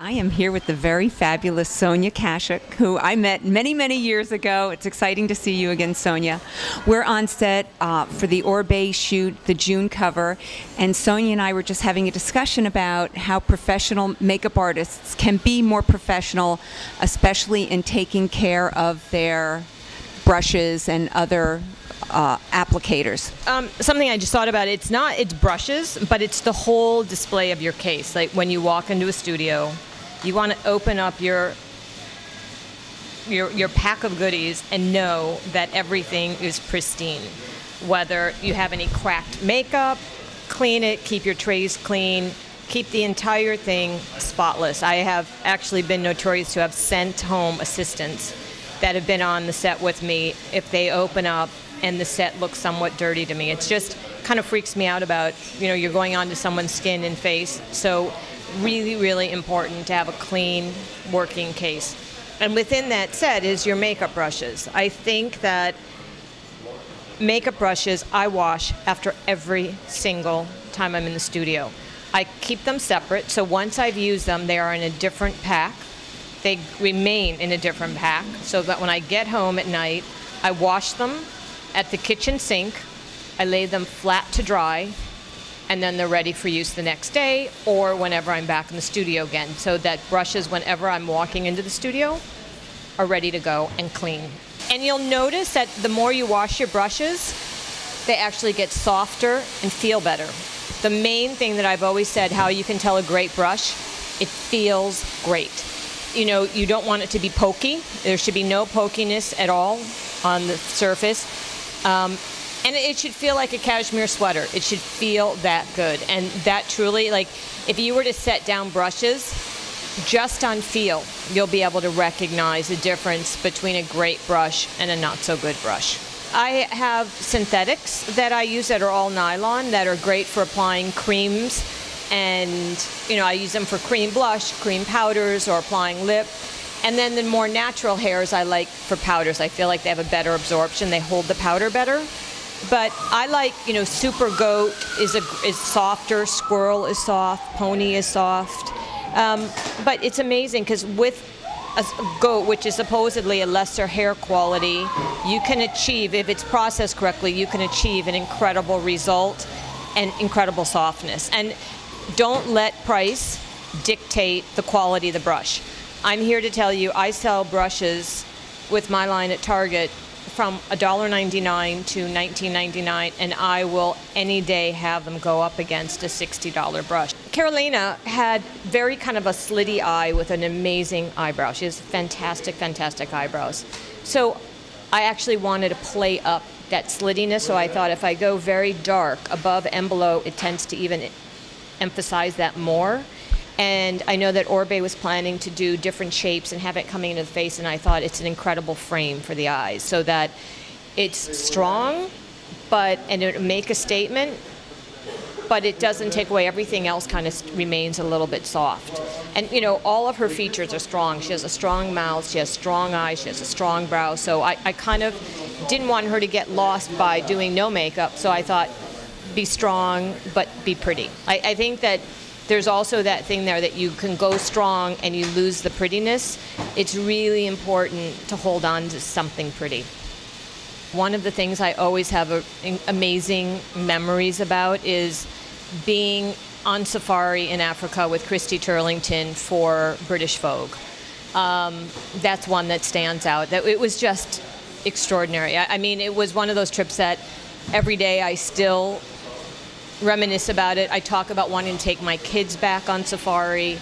I am here with the very fabulous Sonia Kashuk, who I met many, many years ago. It's exciting to see you again, Sonia. We're on set for the Orbe shoot, the June cover, and Sonia and I were just having a discussion about how professional makeup artists can be more professional, especially in taking care of their brushes and other applicators. Something I just thought about, it's brushes, but it's the whole display of your case. Like when you walk into a studio, you want to open up your pack of goodies and know that everything is pristine. Whether you have any cracked makeup, clean it, keep your trays clean, keep the entire thing spotless. I have actually been notorious to have sent home assistants that have been on the set with me if they open up and the set looks somewhat dirty to me. It's just kind of freaks me out about, you're going onto someone's skin and face. So really, really important to have a clean working case. And within that set is your makeup brushes. I think that makeup brushes I wash after every single time I'm in the studio. I keep them separate, so once I've used them, they are in a different pack. They remain in a different pack, so that when I get home at night, I wash them at the kitchen sink, I lay them flat to dry, and then they're ready for use the next day or whenever I'm back in the studio again. So that brushes, whenever I'm walking into the studio, are ready to go and clean. And you'll notice that the more you wash your brushes, they actually get softer and feel better. The main thing that I've always said, how you can tell a great brush, it feels great. You don't want it to be pokey. There should be no pokiness at all on the surface. And it should feel like a cashmere sweater. It should feel that good. And that truly, like, if you were to set down brushes, just on feel, you'll be able to recognize the difference between a great brush and a not so good brush. I have synthetics that I use that are all nylon that are great for applying creams. And, I use them for cream blush, cream powders, or applying lip. And then the more natural hairs I like for powders. I feel like they have a better absorption. They hold the powder better. But I like, Super Goat is softer, Squirrel is soft, Pony is soft. But it's amazing because with a goat, which is supposedly a lesser hair quality, you can achieve, if it's processed correctly, you can achieve an incredible result and incredible softness. And don't let price dictate the quality of the brush. I'm here to tell you, I sell brushes with my line at Target from $1.99 to $19.99, and I will any day have them go up against a $60 brush. Carolina had very kind of a slitty eye with an amazing eyebrow. She has fantastic, fantastic eyebrows. So I actually wanted to play up that slittiness, so I thought if I go very dark above and below, it tends to even emphasize that more. And I know that Orbe was planning to do different shapes and have it coming into the face, and I thought it's an incredible frame for the eyes so that it's strong, and it'll make a statement, but it doesn't take away everything else, kind of remains a little bit soft. And all of her features are strong. She has a strong mouth, she has strong eyes, she has a strong brow, so I kind of didn't want her to get lost by doing no makeup, so I thought be strong but be pretty. I think that there's also that thing there that you can go strong and you lose the prettiness. It's really important to hold on to something pretty. One of the things I always have amazing memories about is being on safari in Africa with Christy Turlington for British Vogue. That's one that stands out. It was just extraordinary. I mean, it was one of those trips that every day I still reminisce about it. I talk about wanting to take my kids back on safari.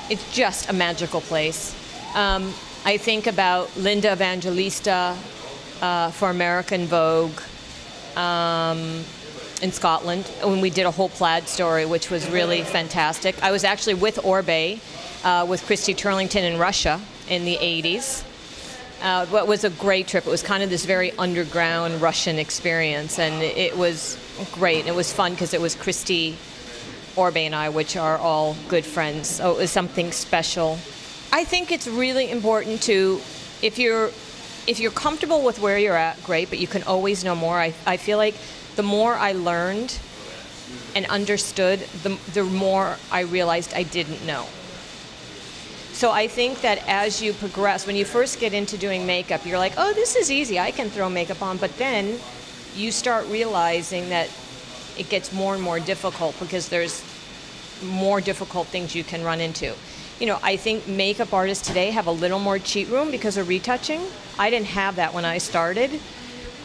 It's just a magical place. I think about Linda Evangelista for American Vogue in Scotland when we did a whole plaid story, which was really fantastic. I was actually with Orbe, with Christy Turlington in Russia in the 80s. It was a great trip. It was kind of this very underground Russian experience, and it was great. It was fun because it was Christy, Orbe, and I, which are all good friends. So it was something special. I think it's really important to, if you're comfortable with where you're at, great, but you can always know more. I feel like the more I learned and understood, the more I realized I didn't know. So I think that as you progress, when you first get into doing makeup, you're like, oh, this is easy, I can throw makeup on. But then you start realizing that it gets more and more difficult because there's more difficult things you can run into. You know, I think makeup artists today have a little more cheat room because of retouching. I didn't have that when I started.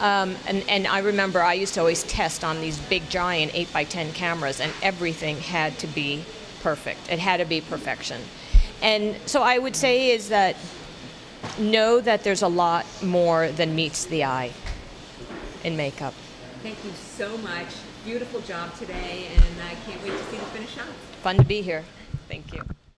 And I remember I used to always test on these big giant 8x10 cameras, and everything had to be perfect. It had to be perfection. And so I would say is that know that there's a lot more than meets the eye in makeup. Thank you so much. Beautiful job today, and I can't wait to see the finished shots. Fun to be here. Thank you.